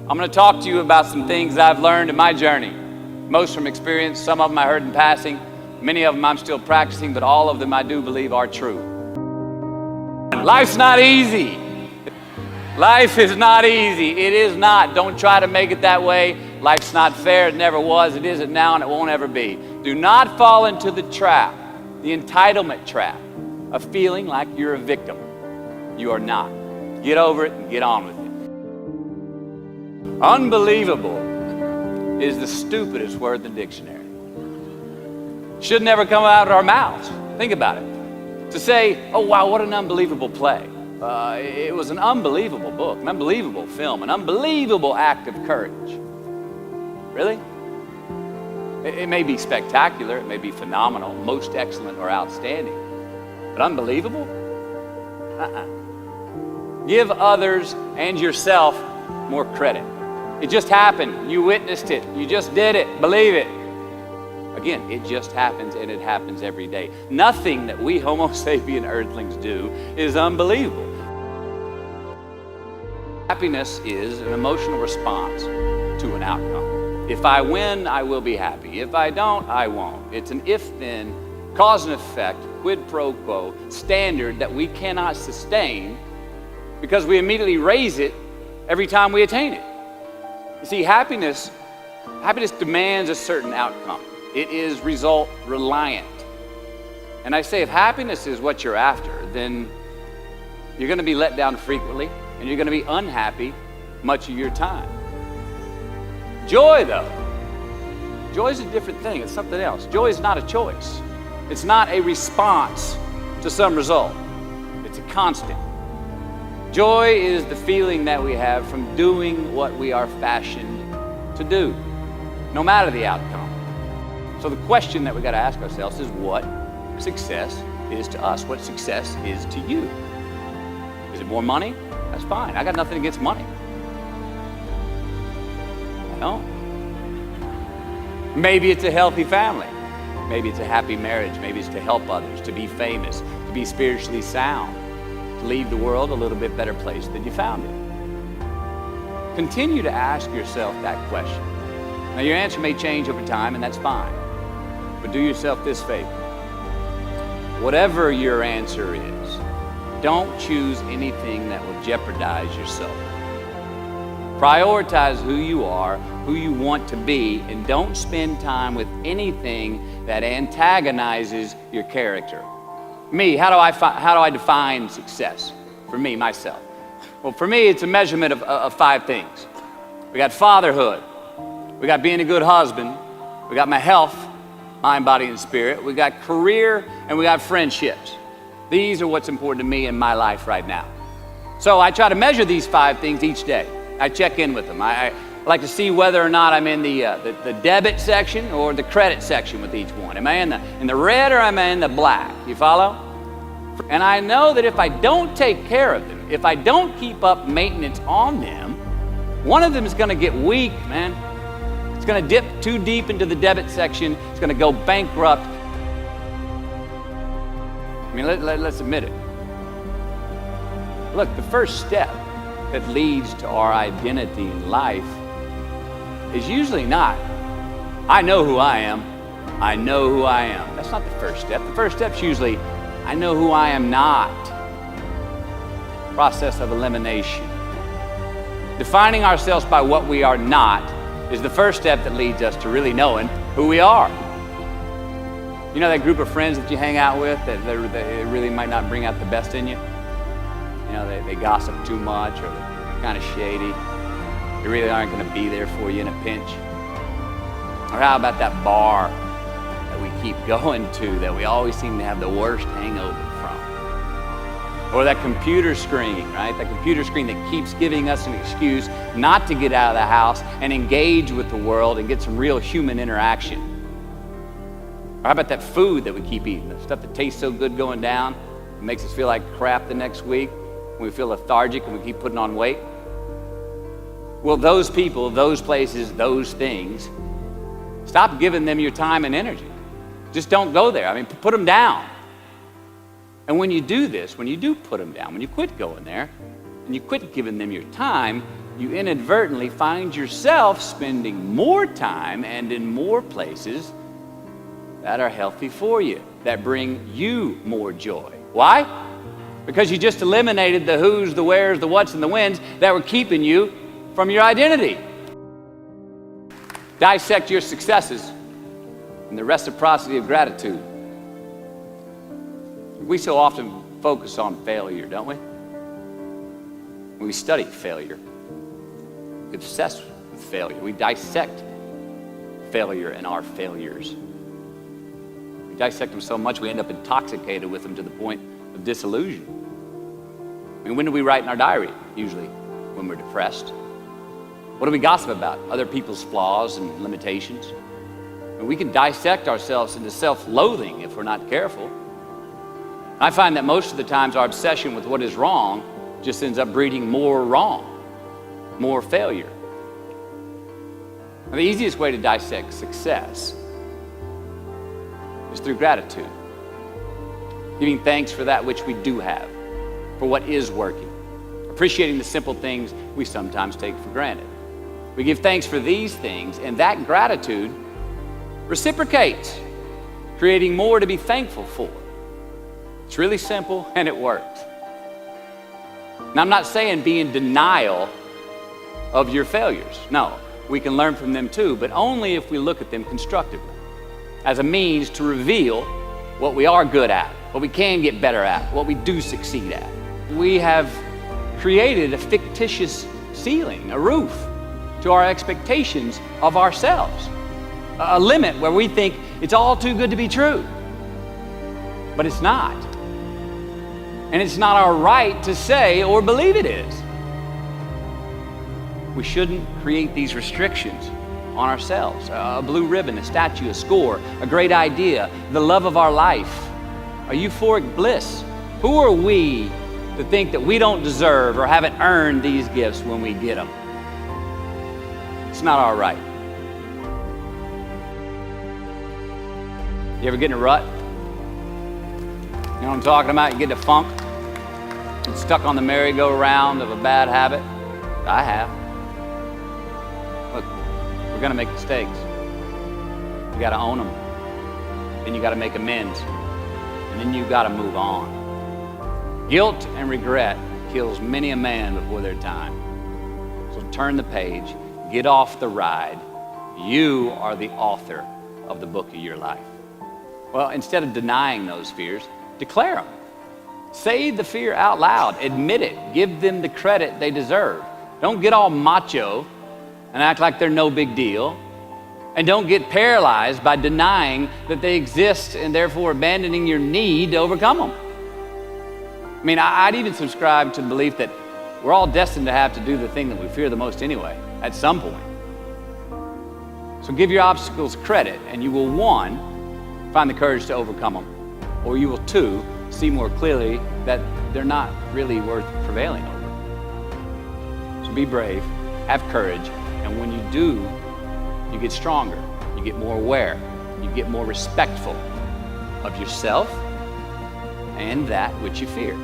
I'm going to talk to you about some things that I've learned in my journey. Most from experience, some of them I heard in passing, many of them I'm still practicing, but all of them I do believe are true. Life's not easy. Life is not easy. It is not. Don't try to make it that way. Life's not fair. It never was. It isn't now, and it won't ever be. Do not fall into the trap, the entitlement trap, of feeling like you're a victim. You are not. Get over it and get on with it. Unbelievable is the stupidest word in the dictionary. Should never come out of our mouths. Think about it. To say, oh wow, what an unbelievable play. It was an unbelievable book, an unbelievable film, an unbelievable act of courage. Really? It may be spectacular, it may be phenomenal, most excellent or outstanding, but unbelievable? Give others and yourself more credit. It just happened. You witnessed it. You just did it. Believe it. Again, it just happens, and it happens every day. Nothing that we Homo sapien earthlings do is unbelievable. Happiness is an emotional response to an outcome. If I win, I will be happy. If I don't, I won't. It's an if-then, cause and effect, quid pro quo standard that we cannot sustain because we immediately raise it every time we attain it. You see, happiness demands a certain outcome. It is result reliant. And I say if happiness is what you're after, then you're going to be let down frequently and you're going to be unhappy much of your time. Joy, though, joy is a different thing. It's something else. Joy is not a choice. It's not a response to some result. It's a constant. Joy is the feeling that we have from doing what we are fashioned to do, no matter the outcome. So the question that we got to ask ourselves is what success is to us, what success is to you. Is it more money? That's fine. I got nothing against money. No. Maybe it's a healthy family. Maybe it's a happy marriage. Maybe it's to help others, to be famous, to be spiritually sound, to leave the world a little bit better place than you found it. Continue to ask yourself that question. Now your answer may change over time, and that's fine. But do yourself this favor. Whatever your answer is, don't choose anything that will jeopardize yourself. Prioritize who you are, who you want to be, and don't spend time with anything that antagonizes your character. Me, how do I define success? For me, myself. Well, for me, it's a measurement of 5 things. We got fatherhood. We got being a good husband. We got my health, mind, body, and spirit. We got career, and we got friendships. These are what's important to me in my life right now. So I try to measure these 5 things each day. I check in with them. I like to see whether or not I'm in the debit section or the credit section with each one. Am I in the red or am I in the black? You follow? And I know that if I don't take care of them, if I don't keep up maintenance on them, one of them is going to get weak, man. It's going to dip too deep into the debit section. It's going to go bankrupt. I mean, let's admit it. Look, the first step that leads to our identity in life is usually not, I know who I am. I know who I am. That's not the first step. The first step's usually, I know who I am not. Process of elimination. Defining ourselves by what we are not is the first step that leads us to really knowing who we are. You know that group of friends that you hang out with that they really might not bring out the best in you? You know, they gossip too much or they're kind of shady. They really aren't going to be there for you in a pinch. Or how about that bar that we keep going to that we always seem to have the worst hangover from? Or that computer screen, right? That computer screen that keeps giving us an excuse not to get out of the house and engage with the world and get some real human interaction. Or how about that food that we keep eating, the stuff that tastes so good going down, it makes us feel like crap the next week, when we feel lethargic and we keep putting on weight? Well, those people, those places, those things, stop giving them your time and energy. Just don't go there. I mean, put them down. And when you do this, when you do put them down, when you quit going there, and you quit giving them your time, you inadvertently find yourself spending more time and in more places that are healthy for you, that bring you more joy. Why? Because you just eliminated the who's, the where's, the what's, and the when's that were keeping you from your identity. Dissect your successes and the reciprocity of gratitude. We so often focus on failure, don't we? We study failure. We obsess with failure. We dissect failure and our failures. We dissect them so much we end up intoxicated with them to the point of disillusion. I mean, when do we write in our diary? Usually when we're depressed. What do we gossip about? Other people's flaws and limitations. And we can dissect ourselves into self-loathing if we're not careful. I find that most of the times our obsession with what is wrong just ends up breeding more wrong, more failure. Now, the easiest way to dissect success is through gratitude. Giving thanks for that which we do have, for what is working. Appreciating the simple things we sometimes take for granted. We give thanks for these things, and that gratitude reciprocates, creating more to be thankful for. It's really simple, and it works. Now, I'm not saying be in denial of your failures. No, we can learn from them too, but only if we look at them constructively, as a means to reveal what we are good at, what we can get better at, what we do succeed at. We have created a fictitious ceiling, a roof, to our expectations of ourselves, a limit where we think it's all too good to be true. But it's not. And it's not our right to say or believe it is. We shouldn't create these restrictions on ourselves. A blue ribbon, a statue, a score, a great idea, the love of our life, a euphoric bliss. Who are we to think that we don't deserve or haven't earned these gifts when we get them? It's not our right. You ever get in a rut? You know what I'm talking about? You get in a funk, get stuck on the merry-go-round of a bad habit. I have. Look, we're gonna make mistakes. You gotta own them. Then you gotta make amends. And then you gotta move on. Guilt and regret kills many a man before their time. So turn the page, get off the ride. You are the author of the book of your life. Well, instead of denying those fears, declare them. Say the fear out loud. Admit it. Give them the credit they deserve. Don't get all macho and act like they're no big deal. And don't get paralyzed by denying that they exist and therefore abandoning your need to overcome them. I mean, I'd even subscribe to the belief that we're all destined to have to do the thing that we fear the most anyway, at some point. So give your obstacles credit, and you will, one, find the courage to overcome them, or you will, two, see more clearly that they're not really worth prevailing over. So be brave, have courage, and when you do, you get stronger, you get more aware, you get more respectful of yourself and that which you fear.